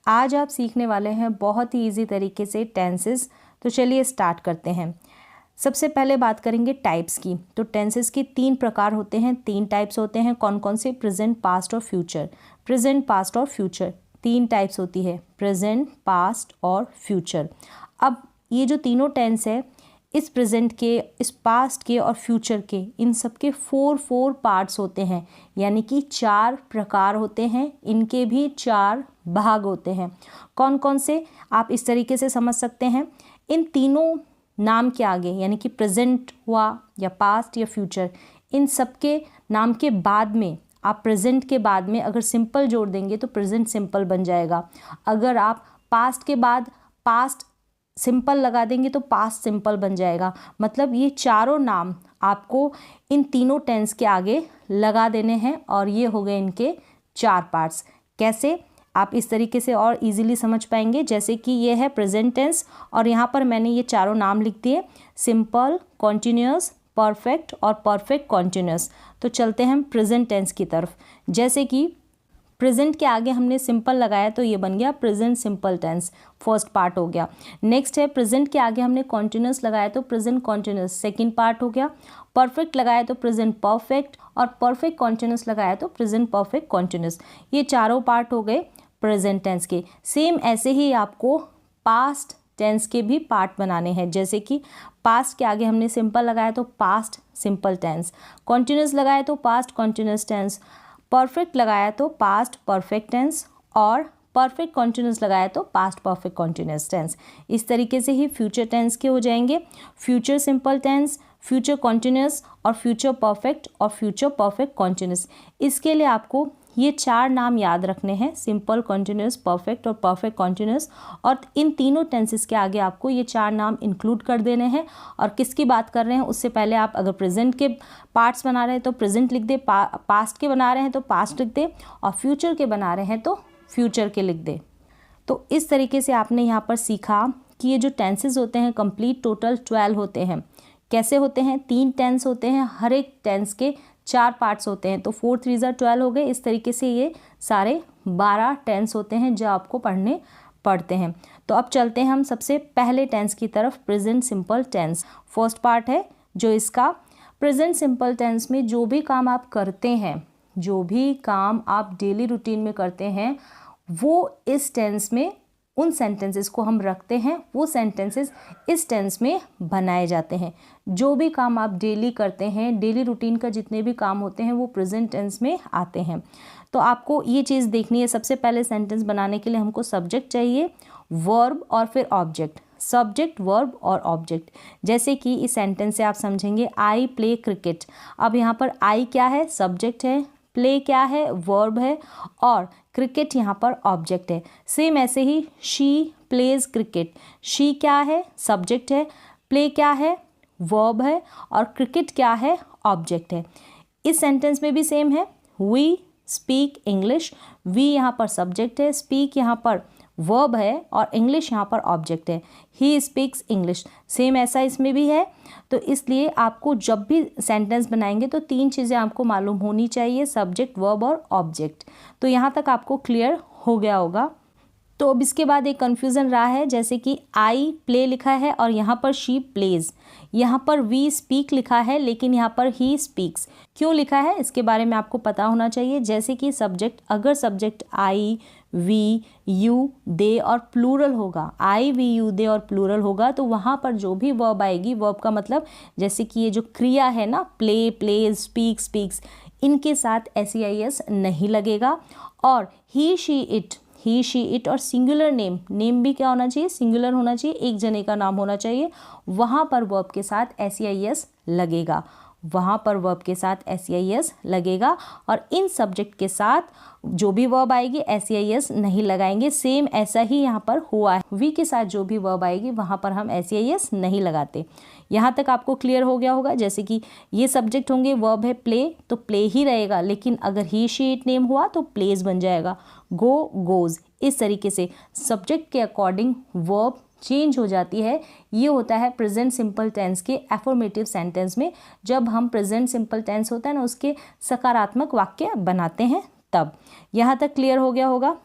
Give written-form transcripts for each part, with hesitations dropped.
आज आप सीखने वाले हैं बहुत ही इजी तरीके से टेंसेस। तो चलिए स्टार्ट करते हैं। सबसे पहले बात करेंगे टाइप्स की। तो टेंसेस के 3 प्रकार होते हैं, 3 टाइप्स होते हैं। कौन कौन से? प्रेजेंट, पास्ट और फ्यूचर। प्रेजेंट, पास्ट और फ्यूचर 3 टाइप्स होती है, प्रेजेंट, पास्ट और फ्यूचर। अब ये जो तीनों टेंस है, इस प्रेजेंट के, इस पास्ट के और फ्यूचर के, इन सब के 4 पार्ट्स होते हैं, यानी कि 4 प्रकार होते हैं। इनके भी 4 भाग होते हैं। कौन कौन से? आप इस तरीके से समझ सकते हैं। इन तीनों नाम के आगे, यानी कि प्रेजेंट हुआ या पास्ट या फ्यूचर, इन सब के नाम के बाद में आप प्रेजेंट के बाद में अगर सिंपल जोड़ देंगे तो प्रेजेंट सिंपल बन जाएगा। अगर आप पास्ट के बाद पास्ट सिंपल लगा देंगे तो पास्ट सिंपल बन जाएगा। मतलब ये चारों नाम आपको इन तीनों टेंस के आगे लगा देने हैं और ये हो गए इनके 4 पार्ट्स। कैसे? आप इस तरीके से और इजीली समझ पाएंगे। जैसे कि ये है प्रेजेंट टेंस और यहाँ पर मैंने ये चारों नाम लिख दिए, सिंपल, कॉन्टिन्यूअस, परफेक्ट और परफेक्ट कॉन्टिन्यूअस। तो चलते हैं हम प्रेजेंट टेंस की तरफ। जैसे कि प्रेजेंट के आगे हमने सिंपल लगाया तो ये बन गया present simple tense, first part हो गया। नेक्स्ट है प्रेजेंट के आगे हमने कॉन्टिन्यूअस लगाया तो प्रेजेंट कॉन्टिन्यूअस, सेकंड पार्ट हो गया। परफेक्ट लगाया तो प्रेजेंट परफेक्ट और परफेक्ट कॉन्टिन्यूअस लगाया तो प्रेजेंट परफेक्ट कॉन्टिन्यूअस। ये चारों पार्ट हो गए प्रेजेंट टेंस के। सेम ऐसे ही आपको पास्ट टेंस के भी पार्ट बनाने हैं। जैसे कि पास्ट के आगे हमने सिंपल लगाया तो पास्ट सिंपल टेंस, कॉन्टिन्यूअस लगाया तो पास्ट कॉन्टिन्यूअस टेंस, परफेक्ट लगाया तो पास्ट परफेक्ट टेंस और परफेक्ट कॉन्टिन्यूअस लगाया तो पास्ट परफेक्ट कॉन्टिन्यूअस टेंस। इस तरीके से ही फ्यूचर टेंस के हो जाएंगे, future simple tense, future continuous और फ्यूचर परफेक्ट और फ्यूचर परफेक्ट कॉन्टिन्यूअस। इसके लिए आपको ये 4 नाम याद रखने हैं, सिंपल, कॉन्टिन्यूअस, परफेक्ट और परफेक्ट कॉन्टिन्यूअस। और इन तीनों टेंसेस के आगे आपको ये 4 नाम इंक्लूड कर देने हैं। और किसकी बात कर रहे हैं उससे पहले आप अगर प्रेजेंट के पार्ट्स बना रहे हैं तो प्रेजेंट लिख दे, पास्ट के बना रहे हैं तो पास्ट लिख दे और फ्यूचर के बना रहे हैं तो फ्यूचर के लिख दे। तो इस तरीके से आपने यहाँ पर सीखा कि ये जो टेंसेस होते हैं कंप्लीट टोटल 12 होते हैं। कैसे होते हैं? 3 टेंस होते हैं, हर एक टेंस के 4 पार्ट्स होते हैं। तो 4 3 12 हो गए। इस तरीके से ये सारे 12 टेंस होते हैं जो आपको पढ़ने पड़ते हैं। तो अब चलते हैं हम सबसे पहले टेंस की तरफ, present simple tense. First part है जो इसका। प्रेजेंट सिंपल टेंस में जो भी काम आप करते हैं, जो भी काम आप डेली रूटीन में करते हैं, वो इस टेंस में, उन सेंटेंसेस को हम रखते हैं, वो सेंटेंसेस इस टेंस में बनाए जाते हैं। जो भी काम आप डेली करते हैं, डेली रूटीन का जितने भी काम होते हैं वो प्रेजेंट टेंस में आते हैं। तो आपको ये चीज़ देखनी है। सबसे पहले सेंटेंस बनाने के लिए हमको सब्जेक्ट चाहिए, वर्ब और फिर ऑब्जेक्ट। सब्जेक्ट, वर्ब और ऑब्जेक्ट। जैसे कि इस सेंटेंस से आप समझेंगे आई प्ले क्रिकेट। अब यहाँ पर आई क्या है? सब्जेक्ट है, प्ले क्या है? वर्ब है और क्रिकेट यहाँ पर ऑब्जेक्ट है। सेम ऐसे ही शी प्लेज क्रिकेट। शी क्या है? सब्जेक्ट है, प्ले क्या है? वर्ब है और क्रिकेट क्या है? ऑब्जेक्ट है। इस सेंटेंस में भी सेम है, वी स्पीक इंग्लिश। वी यहाँ पर सब्जेक्ट है, स्पीक यहाँ पर वर्ब है और इंग्लिश यहाँ पर ऑब्जेक्ट है। He speaks English. सेम ऐसा इसमें भी है। तो इसलिए आपको जब भी सेंटेंस बनाएंगे तो 3 चीज़ें आपको मालूम होनी चाहिए, सब्जेक्ट, वर्ब और ऑब्जेक्ट। तो यहाँ तक आपको क्लियर हो गया होगा। तो अब इसके बाद एक कन्फ्यूज़न रहा है, जैसे कि आई प्ले लिखा है और यहाँ पर शी प्लेज। यहाँ पर वी स्पीक लिखा है लेकिन यहाँ पर ही स्पीक्स। क्यों लिखा है इसके बारे में आपको पता होना चाहिए। जैसे कि सब्जेक्ट, अगर सब्जेक्ट आई, वी, यू, दे और प्लूरल होगा, आई, वी, यू, दे और प्लूरल होगा, तो वहाँ पर जो भी वर्ब आएगी, वर्ब का मतलब जैसे कि ये जो क्रिया है ना, प्ले, प्लेज, स्पीक, स्पीक्स, इनके साथ SEIS नहीं लगेगा। और he, she, it, he, she, it और सिंगुलर नेम, नेम भी क्या होना चाहिए? सिंगुलर होना चाहिए, एक जने का नाम होना चाहिए। वहाँ पर वर्ब के साथ SEIS लगेगा, वहाँ पर वर्ब के साथ SEIS लगेगा। और इन सब्जेक्ट के साथ जो भी वर्ब आएगी SEIS नहीं लगाएंगे। सेम ऐसा ही यहाँ पर हुआ है, वी के साथ जो भी वर्ब आएगी वहाँ पर हम SEIS नहीं लगाते। यहाँ तक आपको क्लियर हो गया होगा। जैसे कि ये सब्जेक्ट होंगे, वर्ब है प्ले तो प्ले ही रहेगा, लेकिन अगर ही, शी, इट नेम हुआ तो प्लेज बन जाएगा, गो, गोज। इस तरीके से सब्जेक्ट के अकॉर्डिंग वर्ब चेंज हो जाती है। ये होता है प्रेजेंट सिंपल टेंस के एफर्मेटिव सेंटेंस में। जब हम प्रेजेंट सिंपल टेंस होता है ना, उसके सकारात्मक वाक्य बनाते हैं तब। यहाँ तक क्लियर हो गया होगा।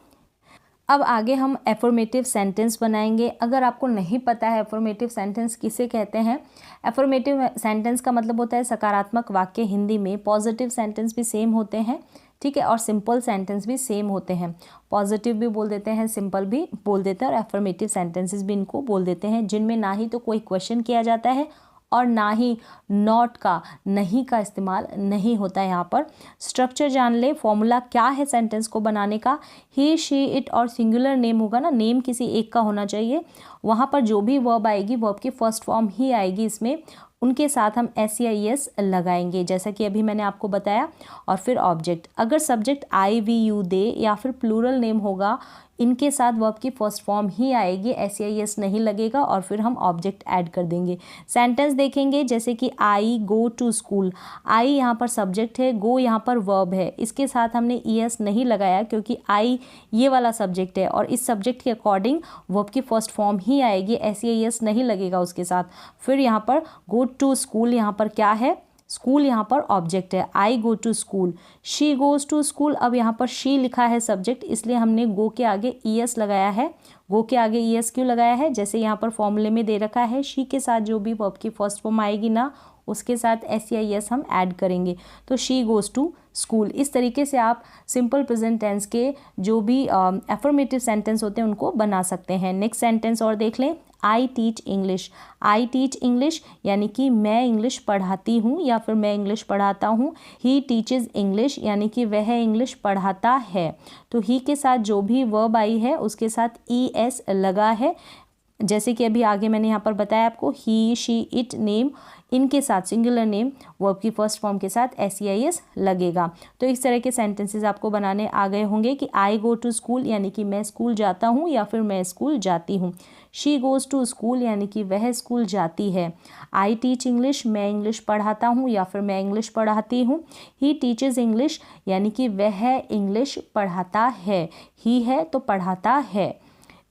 अब आगे हम एफर्मेटिव सेंटेंस बनाएंगे। अगर आपको नहीं पता है एफर्मेटिव सेंटेंस किसे कहते हैं, एफर्मेटिव सेंटेंस का मतलब होता है सकारात्मक वाक्य। हिंदी में पॉजिटिव सेंटेंस भी सेम होते हैं, ठीक है, और सिंपल सेंटेंस भी सेम होते हैं। पॉजिटिव भी बोल देते हैं, सिंपल भी बोल देते हैं, और एफर्मेटिव सेंटेंसेस भी इनको बोल देते हैं, जिनमें ना ही तो कोई क्वेश्चन किया जाता है और ना ही नॉट का, नहीं का इस्तेमाल नहीं होता है। यहाँ पर स्ट्रक्चर जान ले, फॉर्मूला क्या है सेंटेंस को बनाने का। ही, शी, इट और सिंगुलर नेम होगा ना, नेम किसी एक का होना चाहिए। वहाँ पर जो भी वर्ब आएगी वर्ब की फर्स्ट फॉर्म ही आएगी इसमें, उनके साथ हम SEIS लगाएंगे, जैसा कि अभी मैंने आपको बताया। और फिर ऑब्जेक्ट, अगर subject I, we, you, they या फिर प्लूरल नेम होगा, इनके साथ वर्ब की फर्स्ट फॉर्म ही आएगी, SEIS नहीं लगेगा, और फिर हम ऑब्जेक्ट ऐड कर देंगे। सेंटेंस देखेंगे जैसे कि आई गो टू स्कूल। आई यहाँ पर सब्जेक्ट है, गो यहाँ पर वर्ब है, इसके साथ हमने ES नहीं लगाया क्योंकि आई ये वाला सब्जेक्ट है और इस सब्जेक्ट के अकॉर्डिंग वर्ब की फर्स्ट फॉर्म ही आएगी, SEIS नहीं लगेगा उसके साथ। फिर यहाँ पर गो टू स्कूल, यहाँ पर क्या है, स्कूल यहाँ पर ऑब्जेक्ट है। I go to school, she goes to school. अब यहाँ पर शी लिखा है सब्जेक्ट, इसलिए हमने गो के आगे ES लगाया है। गो के आगे ES क्यों लगाया है, जैसे यहाँ पर फॉर्मूले में दे रखा है, शी के साथ जो भी वर्ब की फर्स्ट फॉर्म आएगी ना, उसके साथ SEIS हम ऐड करेंगे, तो शी गोज टू स्कूल। इस तरीके से आप सिंपल प्रेजेंट टेंस के जो भी एफर्मेटिव सेंटेंस होते हैं उनको बना सकते हैं। नेक्स्ट सेंटेंस और देख लें, I teach English. I teach English यानी कि मैं इंग्लिश पढ़ाती हूँ या फिर मैं इंग्लिश पढ़ाता हूँ। ही टीचेज इंग्लिश यानी कि वह इंग्लिश पढ़ाता है। तो ही के साथ जो भी वर्ब आई है उसके साथ ES लगा है, जैसे कि अभी आगे मैंने यहाँ पर बताया आपको, ही, शी, इट, नेम, इनके साथ सिंगुलर नेम वर्ब की फर्स्ट फॉर्म के साथ SEIS लगेगा। तो इस तरह के सेंटेंसेस आपको बनाने आ गए होंगे कि आई गो टू स्कूल यानी कि मैं स्कूल जाता हूँ या फिर मैं स्कूल जाती हूँ। शी गोज़ टू स्कूल यानी कि वह स्कूल जाती है। आई टीच इंग्लिश, मैं इंग्लिश पढ़ाता हूँ या फिर मैं इंग्लिश पढ़ाती हूँ। ही टीचेज इंग्लिश यानी कि वह इंग्लिश पढ़ाता है, ही है तो पढ़ाता है।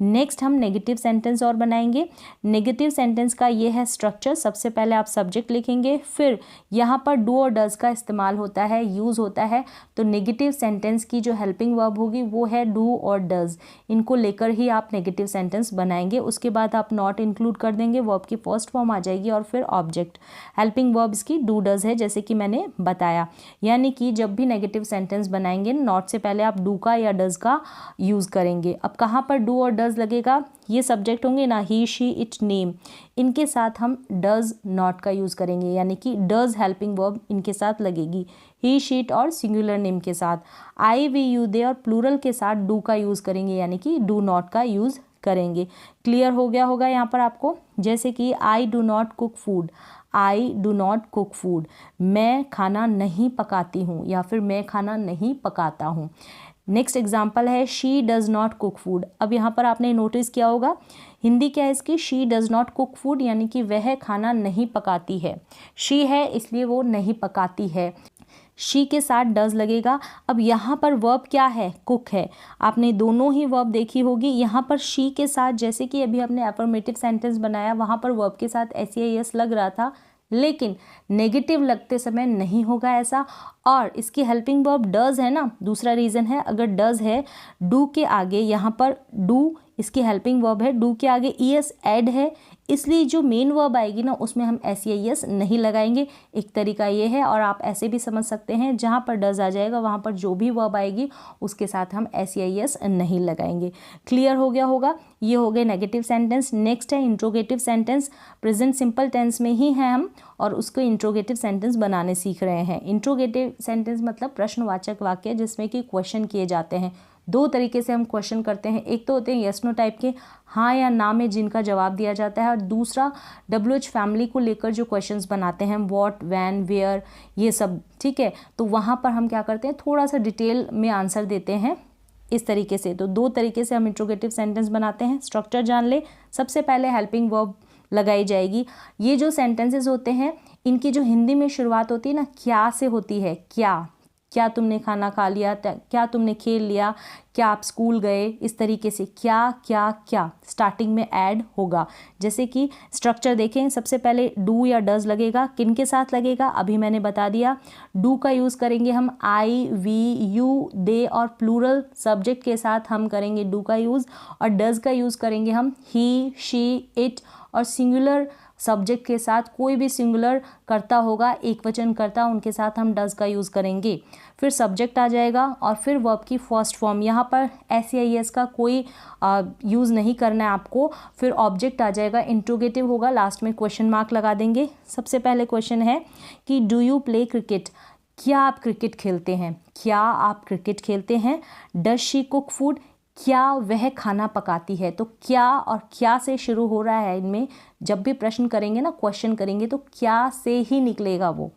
नेक्स्ट हम नेगेटिव सेंटेंस और बनाएंगे। नेगेटिव सेंटेंस का ये है स्ट्रक्चर, सबसे पहले आप सब्जेक्ट लिखेंगे, फिर यहाँ पर डू और डज का इस्तेमाल होता है, यूज़ होता है। तो नेगेटिव सेंटेंस की जो हेल्पिंग वर्ब होगी वो है डू और डज, इनको लेकर ही आप नेगेटिव सेंटेंस बनाएंगे। उसके बाद आप नॉट इंक्लूड कर देंगे, वर्ब की फर्स्ट फॉर्म आ जाएगी और फिर ऑब्जेक्ट। हेल्पिंग वर्ब इसकी डू डज है, जैसे कि मैंने बताया। यानी कि जब भी नेगेटिव सेंटेंस बनाएंगे नॉट से पहले आप डू का या डज का यूज़ करेंगे। अब कहाँ पर डू और लगेगा, ये सब्जेक्ट होंगे ना, ही, शी, इट, नेम, इनके साथ हम डज नॉट का यूज़ करेंगे, यानी कि डज हेल्पिंग वर्ब इनके साथ लगेगी, ही, शी, इट और सिंगुलर नेम के साथ। आई, वी, यू, दे और प्लूरल के साथ डू का यूज़ करेंगे, यानी कि डू नॉट का यूज़ करेंगे। क्लियर हो गया होगा यहाँ पर आपको। जैसे कि I do not cook food, I do not cook food, मैं खाना नहीं पकाती हूँ या फिर मैं खाना नहीं पकाता हूँ। नेक्स्ट एग्जाम्पल है she does not cook food. अब यहाँ पर आपने नोटिस किया होगा हिंदी क्या है इसकी, she does not cook food यानी कि वह खाना नहीं पकाती है। शी है इसलिए वो नहीं पकाती है, शी के साथ डज लगेगा। अब यहाँ पर वर्ब क्या है, कुक है। आपने दोनों ही वर्ब देखी होगी। यहाँ पर शी के साथ, जैसे कि अभी आपने अफर्मेटिव सेंटेंस बनाया, वहाँ पर वर्ब के साथ SEIS लग रहा था, लेकिन नेगेटिव लगते समय नहीं होगा ऐसा। और इसकी हेल्पिंग वर्ब डज है ना, दूसरा रीज़न है, अगर डज है डू के आगे, यहाँ पर डू इसकी हेल्पिंग वर्ब है, डू के आगे ES ऐड है, इसलिए जो मेन वर्ब आएगी ना उसमें हम SEIS नहीं लगाएंगे। एक तरीका ये है, और आप ऐसे भी समझ सकते हैं जहाँ पर डज आ जाएगा वहाँ पर जो भी वर्ब आएगी उसके साथ हम SEIS नहीं लगाएंगे। क्लियर हो गया होगा। ये हो गए नेगेटिव सेंटेंस। नेक्स्ट है interrogative sentence. Present simple tense में ही हैं हम और उसको इंट्रोगेटिव सेंटेंस बनाने सीख रहे हैं। इंट्रोगेटिव सेंटेंस मतलब प्रश्नवाचक वाक्य जिसमें कि क्वेश्चन किए जाते हैं। दो तरीके से हम क्वेश्चन करते हैं, एक तो होते हैं यस नो टाइप के, हाँ या ना में जिनका जवाब दिया जाता है, और दूसरा WH फैमिली को लेकर जो क्वेश्चंस बनाते हैं, व्हाट, व्हेन, वेयर, ये सब, ठीक है। तो वहाँ पर हम क्या करते हैं, थोड़ा सा डिटेल में आंसर देते हैं इस तरीके से। तो दो तरीके से हम इंट्रोगेटिव सेंटेंस बनाते हैं। स्ट्रक्चर जान ले, सबसे पहले हेल्पिंग वर्ब लगाई जाएगी। ये जो सेंटेंसेस होते हैं इनकी जो हिंदी में शुरुआत होती है ना, क्या से होती है, क्या, क्या तुमने खाना खा लिया, क्या तुमने खेल लिया, क्या आप स्कूल गए, इस तरीके से क्या क्या क्या स्टार्टिंग में ऐड होगा। जैसे कि स्ट्रक्चर देखें, सबसे पहले डू या डज लगेगा, किन के साथ लगेगा अभी मैंने बता दिया। डू का यूज़ करेंगे हम आई, वी, यू, दे और प्लूरल सब्जेक्ट के साथ हम करेंगे डू का यूज़। और डज का यूज़ करेंगे हम ही, शी, इट और सिंगुलर सब्जेक्ट के साथ कोई भी सिंगुलर करता होगा, एक वचन करता, उनके साथ हम डज का यूज़ करेंगे। फिर सब्जेक्ट आ जाएगा और फिर वर्ब की फर्स्ट फॉर्म, यहाँ पर SEIS का कोई यूज़ नहीं करना है आपको। फिर ऑब्जेक्ट आ जाएगा, इंट्रोगेटिव होगा, लास्ट में क्वेश्चन मार्क लगा देंगे। सबसे पहले क्वेश्चन है कि डू यू प्ले क्रिकेट, क्या आप क्रिकेट खेलते हैं, क्या आप क्रिकेट खेलते हैं। डज शी कुक फूड, क्या वह खाना पकाती है। तो क्या और क्या से शुरू हो रहा है इनमें, जब भी प्रश्न करेंगे ना, क्वेश्चन करेंगे तो क्या से ही निकलेगा वो।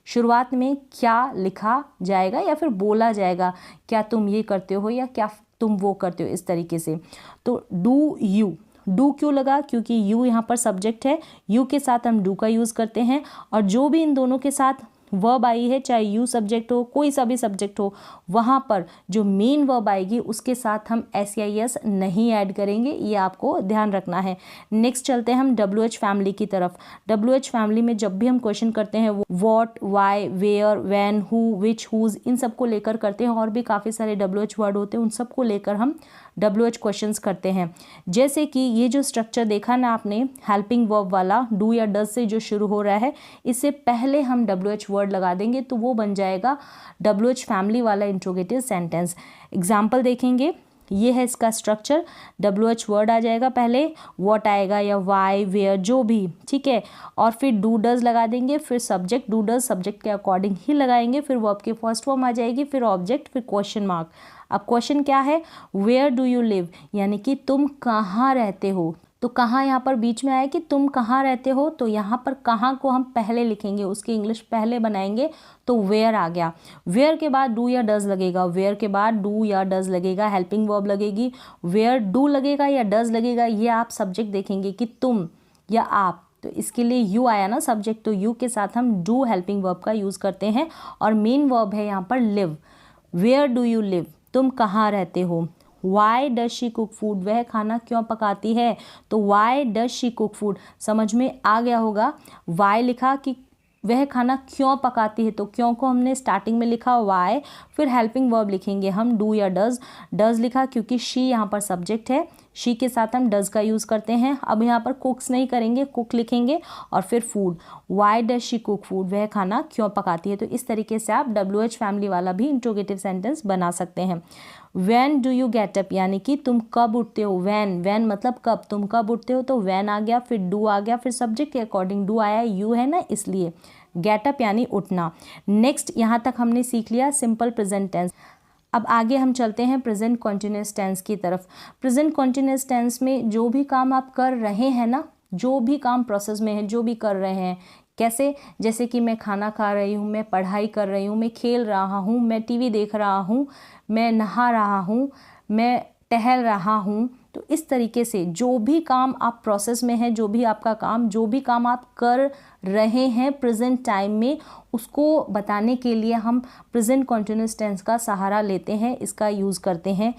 शुरुआत में क्या लिखा जाएगा या फिर बोला जाएगा, क्या तुम ये करते हो या क्या तुम वो करते हो, इस तरीके से। तो डू यू, डू क्यों लगा, क्योंकि यू यहाँ पर सब्जेक्ट है, यू के साथ हम डू का यूज़ करते हैं। और जो भी इन दोनों के साथ वर्ब आई है, चाहे यू सब्जेक्ट हो, कोई सा भी सब्जेक्ट हो, वहाँ पर जो मेन वर्ब आएगी उसके साथ हम SEIS नहीं ऐड करेंगे, ये आपको ध्यान रखना है। नेक्स्ट चलते हैं हम WH फैमिली की तरफ। WH फैमिली में जब भी हम क्वेश्चन करते हैं वो what, why, where, when, who, which, whose, इन सबको लेकर करते हैं। और भी काफ़ी सारे WH वर्ड होते हैं, उन सबको लेकर हम WH क्वेश्चंस करते हैं। जैसे कि ये जो स्ट्रक्चर देखा ना आपने, हेल्पिंग वर्ब वाला डू या डज से जो शुरू हो रहा है, इससे पहले हम WH वर्ड लगा देंगे तो वो बन जाएगा WH फैमिली वाला इंट्रोगेटिव सेंटेंस। एग्जाम्पल देखेंगे, ये है इसका स्ट्रक्चर। WH वर्ड आ जाएगा, पहले व्हाट आएगा या वाई, वेयर, जो भी, ठीक है। और फिर डू डज लगा देंगे, फिर सब्जेक्ट, डू डज सब्जेक्ट के अकॉर्डिंग ही लगाएंगे, फिर वर्ब की फर्स्ट फॉर्म आ जाएगी, फिर ऑब्जेक्ट, फिर क्वेश्चन मार्क। अब क्वेश्चन क्या है, वेयर डू यू लिव, यानी कि तुम कहाँ रहते हो। तो कहाँ यहाँ पर बीच में आया कि तुम कहाँ रहते हो, तो यहाँ पर कहाँ को हम पहले लिखेंगे, उसकी इंग्लिश पहले बनाएंगे, तो वेयर आ गया। वेयर के बाद डू या डज लगेगा, वेयर के बाद डू या डज लगेगा, हेल्पिंग वर्ब लगेगी, वेयर डू लगेगा या डज लगेगा, ये आप सब्जेक्ट देखेंगे कि तुम या आप, तो इसके लिए यू आया ना सब्जेक्ट, तो यू के साथ हम डू हेल्पिंग वर्ब का यूज़ करते हैं। और मेन वर्ब है यहाँ पर live, where do you live, तुम कहाँ रहते हो। Why does she cook food, वह खाना क्यों पकाती है, तो why does she cook food समझ में आ गया होगा। वाई लिखा कि वह खाना क्यों पकाती है, तो क्यों को हमने स्टार्टिंग में लिखा वाई, फिर हेल्पिंग वर्ब लिखेंगे हम डू या डज। डज लिखा क्योंकि शी यहाँ पर सब्जेक्ट है, शी के साथ हम डज का यूज़ करते हैं। अब यहाँ पर कुक्स नहीं करेंगे, कुक लिखेंगे और फिर food, Y does she cook food, वह खाना क्यों पकाती है। तो इस तरीके से आप WH फैमिली वाला भी इंट्रोगेटिव सेंटेंस बना सकते हैं। When do you get up, यानी कि तुम कब उठते हो। वैन, वैन मतलब कब, तुम कब उठते हो, तो वैन आ गया, फिर डू आ गया, फिर सब्जेक्ट के अकॉर्डिंग डू आया, यू है ना इसलिए। गेट अप यानी उठना। नेक्स्ट यहाँ तक हमने सीख लिया सिंपल प्रेजेंट टेंस। अब आगे हम चलते हैं प्रेजेंट कॉन्टिन्यूअस टेंस की तरफ। प्रेजेंट कॉन्टिन्यूअस टेंस में जो भी काम आप कर रहे हैं ना, जो भी काम प्रोसेस में है, जो भी कर रहे हैं, कैसे, जैसे कि मैं खाना खा रही हूँ, मैं पढ़ाई कर रही हूँ, मैं खेल रहा हूँ, मैं TV देख रहा हूँ, मैं नहा रहा हूँ, मैं टहल रहा हूँ। तो इस तरीके से जो भी काम आप प्रोसेस में है, जो भी आपका काम, जो भी काम आप कर रहे हैं प्रेजेंट टाइम में, उसको बताने के लिए हम प्रेजेंट कॉन्टिन्यूअस टेंस का सहारा लेते हैं, इसका यूज़ करते हैं।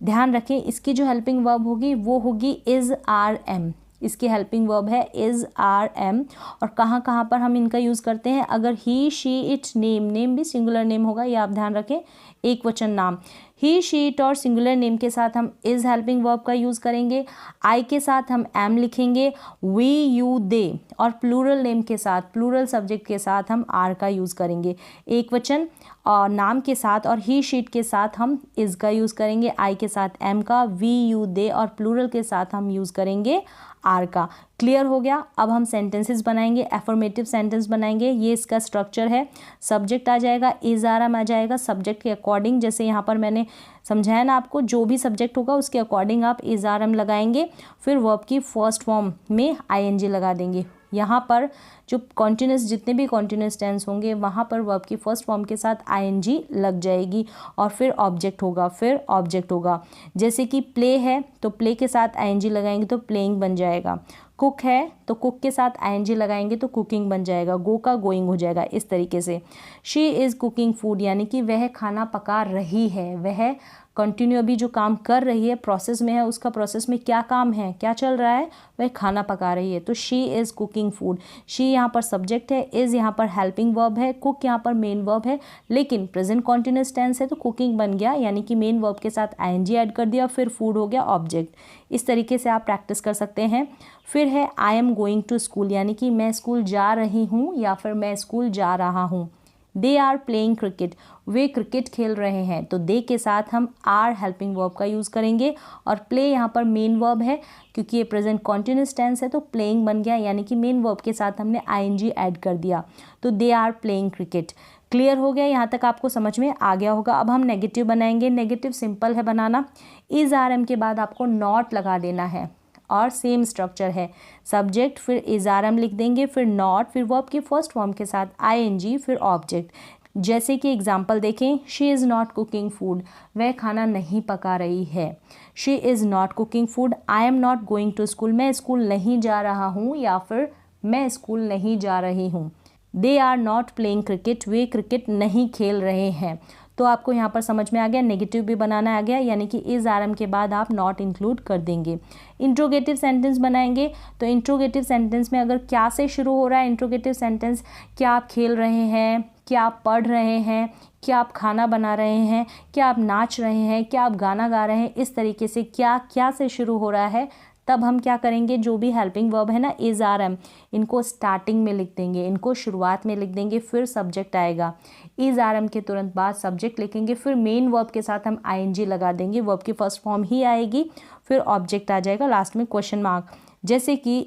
ध्यान रखें, इसकी जो हेल्पिंग वर्ब होगी वो होगी इज़, आर, एम। इसकी हेल्पिंग वर्ब है इज़, आर, एम। और कहाँ कहाँ पर हम इनका यूज़ करते हैं, अगर ही, शी, इट, नेम, नेम भी सिंगुलर नेम होगा, ये आप ध्यान रखें, एक वचन नाम। ही, शी, इट और सिंगुलर नेम के साथ हम इज़ हेल्पिंग वर्ब का यूज़ करेंगे। आई के साथ हम एम लिखेंगे। वी, यू, दे और प्लूरल नेम के साथ, प्लूरल सब्जेक्ट के साथ हम आर का यूज़ करेंगे। एक वचन और नाम के साथ और ही, शीट के साथ हम इज़ का यूज़ करेंगे, आई के साथ एम का, वी, यू, दे और प्लूरल के साथ हम यूज़ करेंगे आर का। क्लियर हो गया। अब हम सेंटेंसेस बनाएंगे, एफर्मेटिव सेंटेंस बनाएंगे। ये इसका स्ट्रक्चर है। सब्जेक्ट आ जाएगा, इज़, आर, एम आ जाएगा सब्जेक्ट के अकॉर्डिंग, जैसे यहाँ पर मैंने समझाया ना आपको, जो भी सब्जेक्ट होगा उसके अकॉर्डिंग आप इज़, आर, एम लगाएंगे। फिर वर्ब की फर्स्ट फॉर्म में ING लगा देंगे। यहाँ पर जो कॉन्टिन्यूस, जितने भी कॉन्टिन्यूस टेंस होंगे वहाँ पर वर्ब की फर्स्ट फॉर्म के साथ ING लग जाएगी और फिर ऑब्जेक्ट होगा, फिर ऑब्जेक्ट होगा। जैसे कि प्ले है तो प्ले के साथ ING लगाएंगे तो प्लेइंग बन जाएगा। कुक है तो कुक के साथ आईएनजी लगाएंगे तो कुकिंग बन जाएगा, गो का गोइंग हो जाएगा इस तरीके से। शी इज़ कुकिंग फूड यानी कि वह खाना पका रही है, वह कंटिन्यू अभी जो काम कर रही है, प्रोसेस में है, उसका प्रोसेस में क्या काम है, क्या चल रहा है, वह खाना पका रही है। तो she is cooking food, she यहाँ पर सब्जेक्ट है, इज़ यहाँ पर हेल्पिंग वर्ब है, कुक यहाँ पर मेन वर्ब है, लेकिन प्रेजेंट कॉन्टिन्यूस टेंस है तो कुकिंग बन गया, यानी कि मेन वर्ब के साथ आईएनजी ऐड कर दिया, फिर फूड हो गया ऑब्जेक्ट। इस तरीके से आप प्रैक्टिस कर सकते हैं। फिर है I am going to school, यानी कि मैं स्कूल जा रही हूँ या फिर मैं स्कूल जा रहा हूँ। दे आर प्लेइंग क्रिकेट, वे क्रिकेट खेल रहे हैं, तो दे के साथ हम आर हेल्पिंग वर्ब का यूज़ करेंगे और प्ले यहाँ पर मेन वर्ब है, क्योंकि ये प्रेजेंट कॉन्टिन्यूस टेंस है तो प्लेइंग बन गया, यानी कि मेन वर्ब के साथ हमने आईएनजी ऐड कर दिया, तो they are playing cricket. Clear हो गया, यहाँ तक आपको समझ में आ गया होगा। अब हम नेगेटिव बनाएंगे। नेगेटिव सिंपल है बनाना, इज आर एम के बाद आपको नॉट लगा देना है और सेम स्ट्रक्चर है, सब्जेक्ट फिर इज आर एम लिख देंगे, फिर नॉट, फिर वर्ब की फर्स्ट फॉर्म के साथ आईएनजी, फिर ऑब्जेक्ट। जैसे कि एग्जाम्पल देखें, she is not cooking food, वह खाना नहीं पका रही है। She is not cooking food, I am not going to school, मैं स्कूल नहीं जा रहा हूँ या फिर मैं स्कूल नहीं जा रही हूँ। They are not playing cricket, वे क्रिकेट नहीं खेल रहे हैं। तो आपको यहाँ पर समझ में आ गया, नेगेटिव भी बनाना आ गया, यानी कि इज आर एम के बाद आप नॉट इंक्लूड कर देंगे। इंट्रोगेटिव सेंटेंस बनाएंगे, तो इंट्रोगेटिव सेंटेंस में अगर क्या से शुरू हो रहा है इंट्रोगेटिव सेंटेंस, क्या आप खेल रहे हैं, क्या आप पढ़ रहे हैं, क्या आप खाना बना रहे हैं, क्या आप नाच रहे हैं, क्या आप गाना गा रहे हैं, इस तरीके से क्या से शुरू हो रहा है, तब हम क्या करेंगे, जो भी हेल्पिंग वर्ब है ना इज आर एम, इनको स्टार्टिंग में लिख देंगे, इनको शुरुआत में लिख देंगे, फिर सब्जेक्ट आएगा। इज आर एम के तुरंत बाद सब्जेक्ट लिखेंगे, फिर मेन वर्ब के साथ हम आईएनजी लगा देंगे, वर्ब की फर्स्ट फॉर्म ही आएगी, फिर ऑब्जेक्ट आ जाएगा, लास्ट में क्वेश्चन मार्क। जैसे कि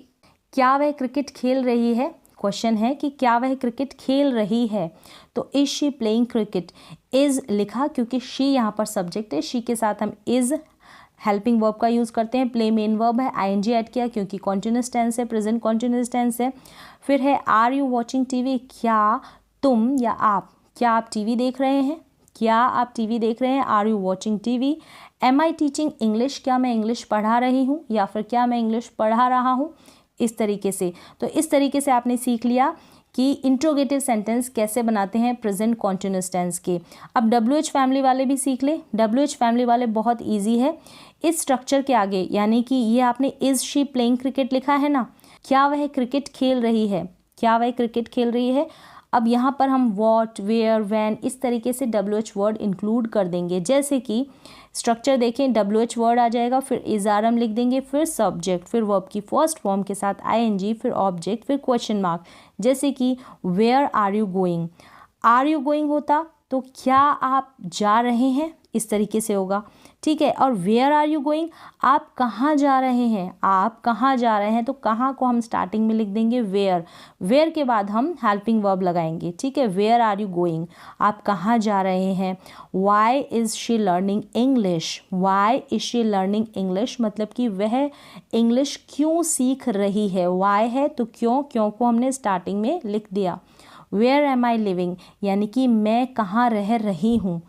क्या वह क्रिकेट खेल रही है, क्वेश्चन है कि क्या वह क्रिकेट खेल रही है, तो is she playing cricket, is लिखा क्योंकि शी यहाँ पर सब्जेक्ट है, शी के साथ हम इज हेल्पिंग वर्ब का यूज़ करते हैं, प्ले मेन वर्ब है, आईएनजी ऐड किया क्योंकि कॉन्टिन्यूस टेंस है, प्रेजेंट कॉन्टिन्यूस टेंस है। फिर है आर यू वॉचिंग टीवी, क्या तुम या आप, क्या आप टीवी देख रहे हैं, क्या आप टीवी देख रहे हैं, are you watching TV. Am I teaching English, क्या मैं इंग्लिश पढ़ा रही हूँ या फिर क्या मैं इंग्लिश पढ़ा रहा हूँ, इस तरीके से। तो इस तरीके से आपने सीख लिया कि इंट्रोगेटिव सेंटेंस कैसे बनाते हैं प्रेजेंट कॉन्टिन्यूस टेंस के। अब WH फैमिली वाले भी सीख ले। WH फैमिली वाले बहुत इजी है। इस स्ट्रक्चर के आगे, यानी कि ये आपने इज शी प्लेइंग क्रिकेट लिखा है ना, क्या वह क्रिकेट खेल रही है, क्या वह क्रिकेट खेल रही है। अब यहाँ पर हम वॉट, वेयर, वैन, इस तरीके से WH वर्ड इंक्लूड कर देंगे। जैसे कि स्ट्रक्चर देखें, WH वर्ड आ जाएगा, फिर इज आर एम लिख देंगे, फिर सब्जेक्ट, फिर वर्ब की फर्स्ट फॉर्म के साथ आईएनजी, फिर ऑब्जेक्ट, फिर क्वेश्चन मार्क। जैसे कि where are you going, are you going होता तो क्या आप जा रहे हैं, इस तरीके से होगा, ठीक है। और वेयर आर यू गोइंग, आप कहाँ जा रहे हैं, आप कहाँ जा रहे हैं, तो कहाँ को हम स्टार्टिंग में लिख देंगे वेयर, वेयर के बाद हम हेल्पिंग वर्ब लगाएंगे, ठीक है। वेयर आर यू गोइंग, आप कहाँ जा रहे हैं। Why is she learning English, why is she learning English, मतलब कि वह इंग्लिश क्यों सीख रही है, वाई है तो क्यों, क्यों को हमने स्टार्टिंग में लिख दिया। वेयर एम आई लिविंग, यानी कि मैं कहाँ रह रही हूँ,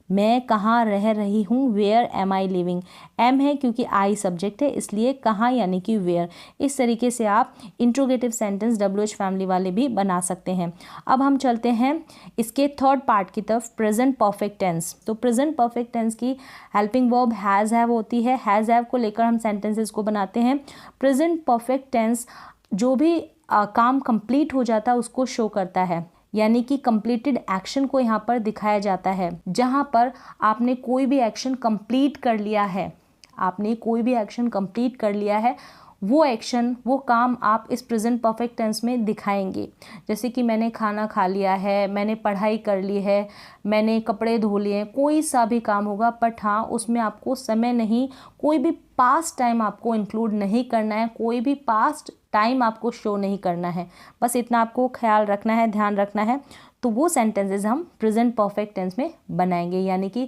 मैं कहाँ रह रही हूँ, where am I living, am है क्योंकि आई सब्जेक्ट है इसलिए कहाँ यानी कि वेयर। इस तरीके से आप इंट्रोगेटिव सेंटेंस WH फैमिली वाले भी बना सकते हैं। अब हम चलते हैं इसके थर्ड पार्ट की तरफ, प्रेजेंट परफेक्ट टेंस। तो प्रेजेंट परफेक्ट टेंस की हेल्पिंग वर्ब हैज़ हैव होती है, हैज़ हैव को लेकर हम सेंटेंसेस को बनाते हैं। प्रेजेंट परफेक्ट टेंस जो भी काम कंप्लीट हो जाता है उसको शो करता है, यानी कि कंप्लीटेड एक्शन को यहाँ पर दिखाया जाता है। जहाँ पर आपने कोई भी एक्शन कंप्लीट कर लिया है, आपने कोई भी एक्शन कंप्लीट कर लिया है, वो एक्शन, वो काम आप इस प्रेजेंट परफेक्ट टेंस में दिखाएंगे। जैसे कि मैंने खाना खा लिया है, मैंने पढ़ाई कर ली है, मैंने कपड़े धो लिए हैं, कोई सा भी काम होगा, बट हाँ उसमें आपको समय नहीं, कोई भी पास्ट टाइम आपको इंक्लूड नहीं करना है, कोई भी पास्ट टाइम आपको शो नहीं करना है, बस इतना आपको ख्याल रखना है, ध्यान रखना है। तो वो सेंटेंसेस हम प्रेजेंट परफेक्ट टेंस में बनाएंगे, यानी कि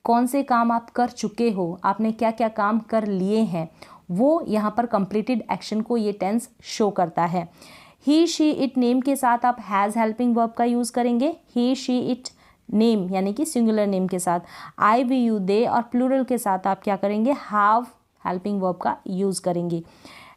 कौन से काम आप कर चुके हो, आपने क्या क्या काम कर लिए हैं, वो यहाँ पर कंप्लीटेड एक्शन को ये टेंस शो करता है। ही शी इट नेम के साथ आप हैज़ हेल्पिंग वर्ब का यूज़ करेंगे, ही शी इट नेम यानी कि सिंगुलर नेम के साथ, आई वी यू दे और प्लूरल के साथ आप क्या करेंगे, हैव हेल्पिंग वर्ब का यूज़ करेंगे।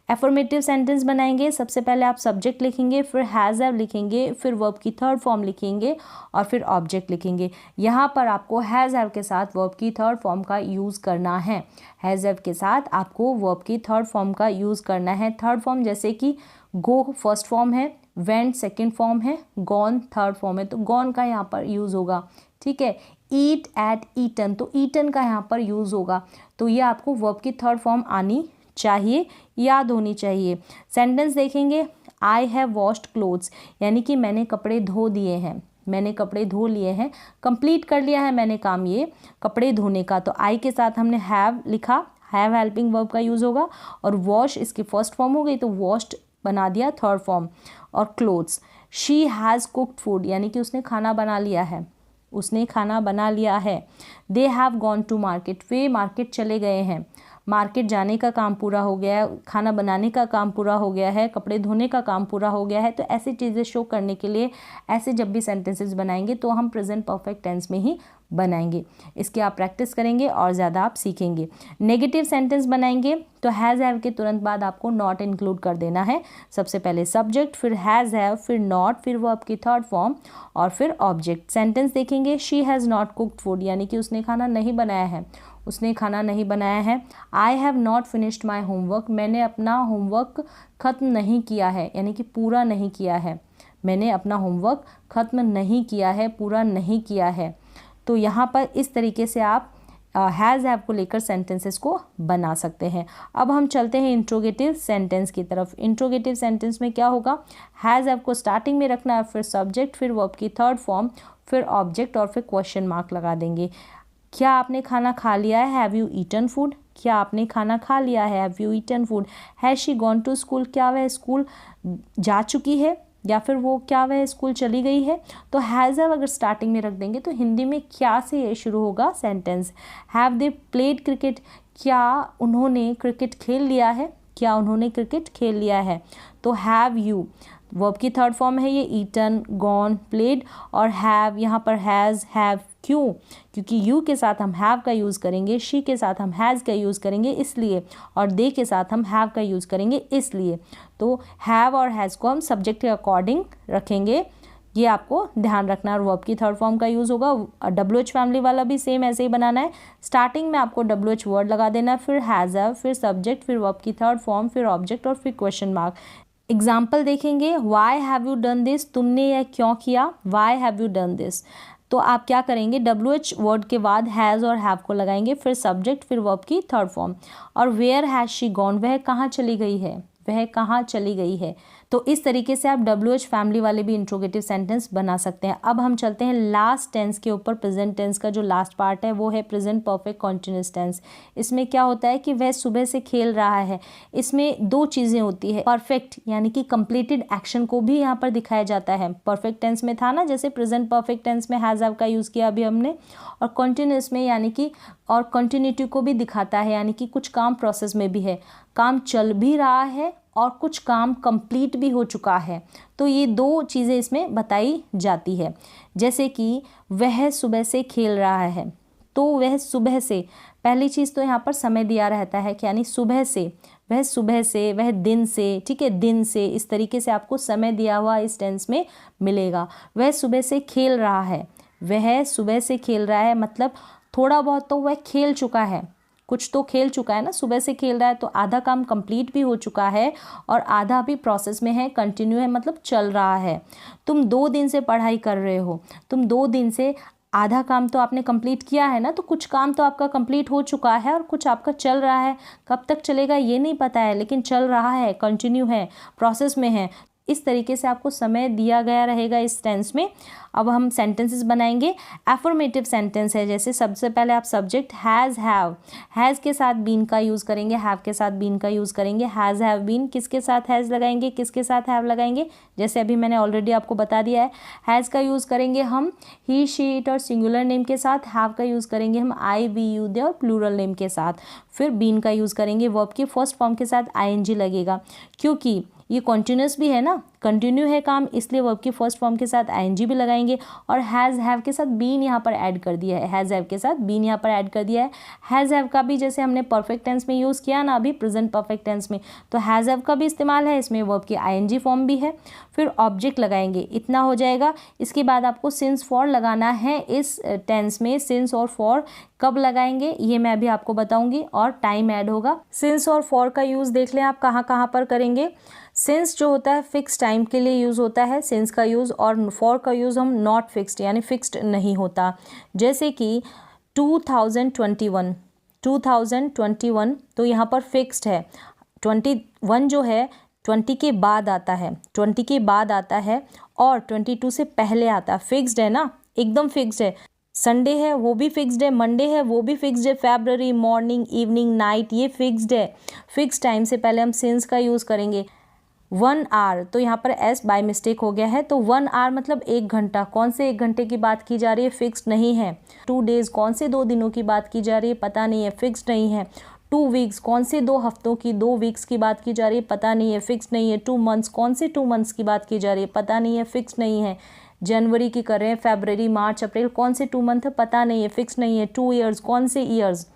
एफर्मेटिव सेंटेंस बनाएंगे, सबसे पहले आप सब्जेक्ट लिखेंगे, फिर हैज़ हैव लिखेंगे, फिर वर्ब की थर्ड फॉर्म लिखेंगे और फिर ऑब्जेक्ट लिखेंगे। यहाँ पर आपको हैज़ हैव के साथ वर्ब की थर्ड फॉर्म का यूज़ करना है। हैज़ हैव के साथ आपको वर्ब की थर्ड फॉर्म का यूज़ करना है। थर्ड फॉर्म जैसे कि गो फर्स्ट फॉर्म है, वेंट सेकेंड फॉर्म है, गॉन थर्ड फॉर्म है, तो गॉन का यहाँ पर यूज़ होगा। ठीक है, ईट एट ईटन, तो ईटन का यहाँ पर यूज़ होगा। तो ये आपको वर्ब की थर्ड फॉर्म आनी चाहिए, याद होनी चाहिए। सेंटेंस देखेंगे, आई हैव वॉश्ड क्लोथ्स, यानी कि मैंने कपड़े धो दिए हैं, मैंने कपड़े धो लिए हैं, कंप्लीट कर लिया है मैंने काम ये कपड़े धोने का। तो आई के साथ हमने हैव लिखा, हैव हेल्पिंग वर्ब का यूज़ होगा, और वॉश इसकी फर्स्ट फॉर्म हो गई तो वॉश्ड बना दिया थर्ड फॉर्म। और clothes, she has cooked food, यानी कि उसने खाना बना लिया है, उसने खाना बना लिया है। They have gone to market, वे मार्केट चले गए हैं, मार्केट जाने का काम पूरा हो गया है, खाना बनाने का काम पूरा हो गया है, कपड़े धोने का काम पूरा हो गया है। तो ऐसी चीज़ें शो करने के लिए ऐसे जब भी सेंटेंसेस बनाएंगे तो हम प्रेजेंट परफेक्ट टेंस में ही बनाएंगे। इसकी आप प्रैक्टिस करेंगे और ज़्यादा आप सीखेंगे। नेगेटिव सेंटेंस बनाएंगे तो हैज़ हैव के तुरंत बाद आपको नॉट इंक्लूड कर देना है। सबसे पहले सब्जेक्ट, फिर हैज़ हैव, फिर नॉट, फिर वर्ब की थर्ड फॉर्म और फिर ऑब्जेक्ट। सेंटेंस देखेंगे, she has not cooked food, यानी कि उसने खाना नहीं बनाया है, उसने खाना नहीं बनाया है। I have not finished my homework, मैंने अपना होमवर्क ख़त्म नहीं किया है, यानी कि पूरा नहीं किया है, मैंने अपना होमवर्क ख़त्म नहीं किया है, पूरा नहीं किया है। तो यहाँ पर इस तरीके से आप हैज़ हैव को लेकर सेंटेंसेस को बना सकते हैं। अब हम चलते हैं इंट्रोगेटिव सेंटेंस की तरफ। इंट्रोगेटिव सेंटेंस में क्या होगा, हैज़ हैव को स्टार्टिंग में रखना है, फिर सब्जेक्ट, फिर वर्ब की थर्ड फॉर्म, फिर ऑब्जेक्ट और फिर क्वेश्चन मार्क लगा देंगे। क्या आपने खाना खा लिया है, हैव यू ईटन फूड, क्या आपने खाना खा लिया है, have you eaten food. Has she gone to school, क्या वह स्कूल जा चुकी है, या फिर वो क्या वह स्कूल चली गई है। तो हैज़ हैव अगर स्टार्टिंग में रख देंगे तो हिंदी में क्या से ये शुरू होगा sentence. Have they played cricket, क्या उन्होंने क्रिकेट खेल लिया है, क्या उन्होंने क्रिकेट खेल लिया है। तो हैव यू वर्ब की थर्ड फॉर्म है ये, ईटन, गॉन, प्लेड, और हैव यहाँ पर हैज़, हैव क्यों, क्योंकि यू के साथ हम हैव का यूज़ करेंगे, शी के साथ हम हैज़ का यूज़ करेंगे इसलिए, और दे के साथ हम हैव का यूज़ करेंगे इसलिए। तो हैव और हैज़ को हम सब्जेक्ट के अकॉर्डिंग रखेंगे, ये आपको ध्यान रखना। और वर्ब की थर्ड फॉर्म का यूज़ होगा। WH फैमिली वाला भी सेम ऐसे ही बनाना है। स्टार्टिंग में आपको WH वर्ड लगा देना है, फिर हैज़ हैव, फिर सब्जेक्ट, फिर वर्ब की थर्ड फॉर्म, फिर ऑब्जेक्ट और फिर क्वेश्चन मार्क। एग्जाम्पल देखेंगे, why have you done this, तुमने यह क्यों किया, why have you done this. तो आप क्या करेंगे, WH वर्ड के बाद हैज़ और हैव को लगाएंगे, फिर सब्जेक्ट, फिर वर्ब की थर्ड फॉर्म। और वेयर हैज़ शी गॉन, वह कहाँ चली गई है, वह कहाँ चली गई है। तो इस तरीके से आप WH फैमिली वाले भी इंट्रोगेटिव सेंटेंस बना सकते हैं। अब हम चलते हैं लास्ट टेंस के ऊपर। प्रेजेंट टेंस का जो लास्ट पार्ट है वो है प्रेजेंट परफेक्ट कॉन्टिन्यूअस टेंस। इसमें क्या होता है कि वह सुबह से खेल रहा है। इसमें दो चीज़ें होती है, परफेक्ट यानी कि कंप्लीटेड एक्शन को भी यहाँ पर दिखाया जाता है। परफेक्ट टेंस में था ना, जैसे प्रेजेंट परफेक्ट टेंस में हैज़ हैव का यूज़ किया अभी हमने, और कॉन्टिन्यूअस में यानी कि और कंटिन्यूटी को भी दिखाता है, यानी कि कुछ काम प्रोसेस में भी है, काम चल भी रहा है और कुछ काम कंप्लीट भी हो चुका है। तो ये दो चीज़ें इसमें बताई जाती है। जैसे कि वह सुबह से खेल रहा है, तो वह सुबह से, पहली चीज़ तो यहाँ पर समय दिया रहता है, यानी सुबह से, वह सुबह से, वह दिन से, ठीक है, दिन से, इस तरीके से आपको समय दिया हुआ इस टेंस में मिलेगा। वह सुबह से खेल रहा है, वह सुबह से खेल रहा है मतलब थोड़ा बहुत तो वह खेल चुका है, कुछ तो खेल चुका है ना, सुबह से खेल रहा है तो आधा काम कंप्लीट भी हो चुका है और आधा भी प्रोसेस में है, कंटिन्यू है, मतलब चल रहा है। तुम 2 दिन से पढ़ाई कर रहे हो, तुम 2 दिन से आधा काम तो आपने कंप्लीट किया है ना, तो कुछ काम तो आपका कंप्लीट हो चुका है और कुछ आपका चल रहा है। कब तक चलेगा ये नहीं पता है, लेकिन चल रहा है, कंटिन्यू है, प्रोसेस में है। इस तरीके से आपको समय दिया गया रहेगा इस टेंस में। अब हम सेंटेंसेस बनाएंगे। एफर्मेटिव सेंटेंस है, जैसे सबसे पहले आप सब्जेक्ट हैज़ हैव, हैज़ के साथ बीन का यूज़ करेंगे, हैव के साथ बीन का यूज़ करेंगे। हैज़ हैव बीन, किसके साथ हैज़ लगाएंगे, किसके साथ हैव लगाएंगे, जैसे अभी मैंने ऑलरेडी आपको बता दिया है। हैज़ का यूज़ करेंगे हम ही, शी, इट और सिंगुलर नेम के साथ। हैव का यूज़ करेंगे हम आई, वी, यू, दे और प्लूरल नेम के साथ। फिर बीन का यूज़ करेंगे वर्ब के फर्स्ट फॉर्म के साथ ing लगेगा, क्योंकि ये कॉन्टिन्यूस भी है ना, कंटिन्यू है काम, इसलिए वर्ब की फर्स्ट फॉर्म के साथ आईएनजी भी लगाएंगे और हैज़ हैव के साथ बीन यहाँ पर ऐड कर दिया है, हैज़ हैव के साथ बीन यहाँ पर ऐड कर दिया है। हैज़ हैव का भी जैसे हमने परफेक्ट टेंस में यूज़ किया ना अभी प्रेजेंट परफेक्ट टेंस में, तो हैज़ हैव का भी इस्तेमाल है, इसमें वर्ब की आईएनजी फॉर्म भी है। फिर ऑब्जेक्ट लगाएंगे, इतना हो जाएगा। इसके बाद आपको सिंस फॉर लगाना है इस टेंस में। सिंस और फॉर कब लगाएंगे ये मैं अभी आपको बताऊंगी और टाइम ऐड होगा। सिंस और फॉर का यूज़ देख लें आप कहाँ कहाँ पर करेंगे। सिंस जो होता है फिक्स टाइम के लिए यूज़ होता है सिंस का यूज़, और फॉर का यूज़ हम नॉट फिक्स्ड यानी फिक्स्ड नहीं होता। जैसे कि 2021 तो यहाँ पर फिक्स्ड है। 21 जो है 20 के बाद आता है, 20 के बाद आता है और 22 से पहले आता है। फिक्स्ड है ना, एकदम फिक्स्ड है। संडे है वो भी फिक्स्ड है, मंडे है वो भी फिक्स्ड है, फेब्रुअरी, मॉर्निंग, इवनिंग, नाइट ये फिक्स्ड है। फिक्स टाइम से पहले हम सिंस का यूज़ करेंगे। 1 आवर तो यहाँ पर एस बाय मिस्टेक हो गया है, तो 1 आवर मतलब 1 घंटा। कौन से 1 घंटे की बात की जा रही है, फिक्स्ड नहीं है। 2 डेज़ कौन से 2 दिनों की बात की जा रही है, पता नहीं है, फिक्स्ड नहीं है। 2 वीक्स कौन से 2 हफ्तों की 2 वीक्स की बात की जा रही है, पता नहीं है, फिक्स नहीं है। 2 मंथ्स कौन से 2 मंथ्स की बात की जा रही है, पता नहीं है, फिक्स नहीं है। जनवरी की कर रहे हैं, फरवरी, मार्च, अप्रैल कौन से 2 मंथ है, पता नहीं है, फिक्स नहीं है। 2 ईयर्स कौन से ईयर्स,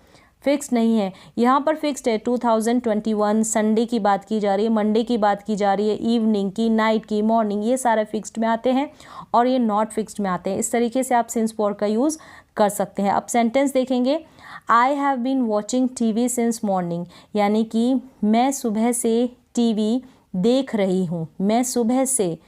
फिक्स नहीं है। यहाँ पर फिक्स्ड है 2021। संडे की बात की जा रही है, मंडे की बात की जा रही है, इवनिंग की, नाइट की, मॉर्निंग, ये सारे फिक्स्ड में आते हैं और ये नॉट फिक्स्ड में आते हैं। इस तरीके से आप सिंस फॉर का यूज़ कर सकते हैं। अब सेंटेंस देखेंगे। I have been watching TV since morning, यानी कि मैं सुबह से टीवी देख रही हूँ। मैं सुबह से,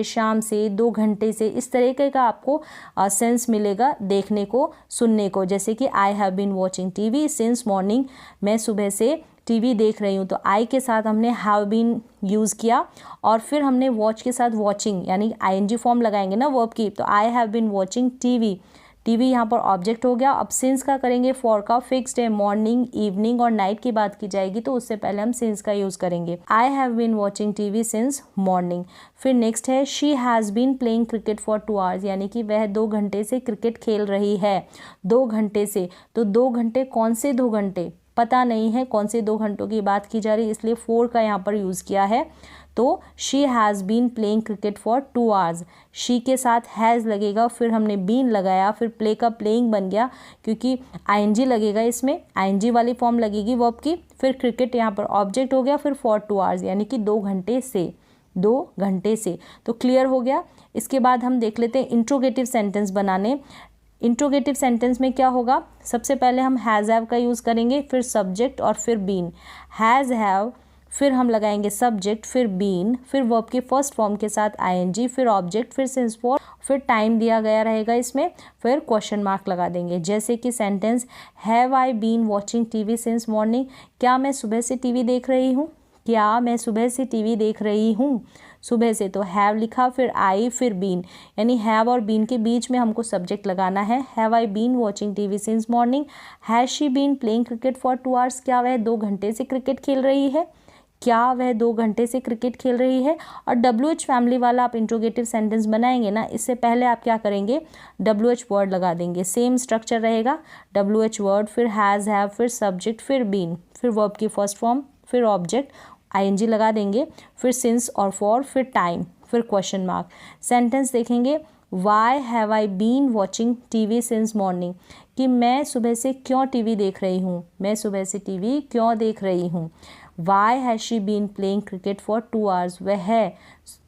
शाम से, 2 घंटे से, इस तरीके का आपको सेंस मिलेगा देखने को, सुनने को। जैसे कि I have been watching TV since morning, मैं सुबह से टीवी देख रही हूँ, तो आई के साथ हमने हैव बीन यूज़ किया और फिर हमने वॉच के साथ वॉचिंग यानी आईएनजी फॉर्म लगाएंगे ना वर्ब की, तो I have been watching TV. TV यहाँ पर ऑब्जेक्ट हो गया। अब सिंस का करेंगे, फॉर का फिक्स्ड है, मॉर्निंग, इवनिंग और नाइट की बात की जाएगी तो उससे पहले हम सिंस का यूज़ करेंगे। I have been watching TV since morning. फिर नेक्स्ट है she has been playing cricket for 2 hours, यानी कि वह 2 घंटे से क्रिकेट खेल रही है। 2 घंटे से, तो 2 घंटे कौन से 2 घंटे पता नहीं है, कौन से 2 घंटों की बात की जा रही है, इसलिए 4 का यहाँ पर यूज़ किया है। तो she has been playing cricket for 2 hours. She के साथ हैज़ लगेगा, फिर हमने बीन लगाया, फिर प्ले का प्लेइंग बन गया क्योंकि आईएनजी लगेगा, इसमें आईएनजी वाली फॉर्म लगेगी वर्ब की। फिर क्रिकेट यहाँ पर ऑब्जेक्ट हो गया, फिर फॉर 2 आवर्स यानी कि 2 घंटे से, 2 घंटे से। तो क्लियर हो गया। इसके बाद हम देख लेते हैं इंट्रोगेटिव सेंटेंस बनाने। इंट्रोगेटिव सेंटेंस में क्या होगा, सबसे पहले हम हैज़ हैव का यूज़ करेंगे, फिर सब्जेक्ट और फिर बीन। हैज़ हैव, फिर हम लगाएंगे सब्जेक्ट, फिर बीन, फिर वर्ब के फर्स्ट फॉर्म के साथ आईएनजी, फिर ऑब्जेक्ट, फिर सिंस फॉर, फिर टाइम दिया गया रहेगा इसमें, फिर क्वेश्चन मार्क लगा देंगे। जैसे कि sentence, have I been watching TV since morning, क्या मैं सुबह से टीवी देख रही हूँ, क्या मैं सुबह से टीवी देख रही हूँ। सुबह से तो हैव लिखा, फिर आई, फिर बीन, यानी हैव और बीन के बीच में हमको सब्जेक्ट लगाना है। Have I been watching TV since morning. Has she been playing cricket for 2 hours, क्या वह 2 घंटे से क्रिकेट खेल रही है, क्या वह 2 घंटे से क्रिकेट खेल रही है। और WH फैमिली वाला आप इंट्रोगेटिव सेंटेंस बनाएंगे ना, इससे पहले आप क्या करेंगे, WH वर्ड लगा देंगे। सेम स्ट्रक्चर रहेगा, WH वर्ड, फिर हैज़ हैव, फिर सब्जेक्ट, फिर बीन, फिर वर्ब की फर्स्ट फॉर्म, फिर ऑब्जेक्ट, आईएनजी लगा देंगे, फिर सिंस और फॉर, फिर टाइम, फिर क्वेश्चन मार्क। सेंटेंस देखेंगे, why have I been watching TV since morning, कि मैं सुबह से क्यों टीवी देख रही हूँ, मैं सुबह से टीवी क्यों देख रही हूँ। Why has she been playing cricket for 2 hours, वह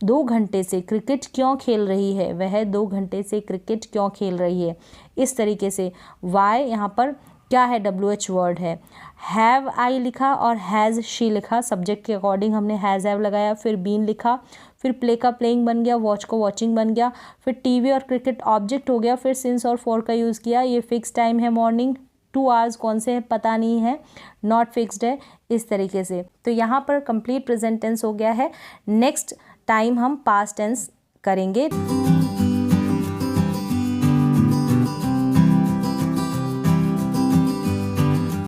2 घंटे से क्रिकेट क्यों खेल रही है, वह 2 घंटे से क्रिकेट क्यों खेल रही है। इस तरीके से वाई यहाँ पर क्या है, WH वर्ड है। हैव आई लिखा और हैज़ शी लिखा, सब्जेक्ट के अकॉर्डिंग हमने हैज़ हैव लगाया, फिर बीन लिखा, फिर प्ले का प्लेइंग बन गया, वॉच को वॉचिंग बन गया, फिर टीवी और क्रिकेट ऑब्जेक्ट हो गया, फिर सिंस और फॉर का यूज़ किया। ये फिक्स टाइम है मॉर्निंग, 2 आवर्स कौन से है पता नहीं है, नॉट फिक्स्ड है। इस तरीके से तो यहाँ पर कंप्लीट प्रेजेंट टेंस हो गया है। नेक्स्ट टाइम हम पास्ट टेंस करेंगे।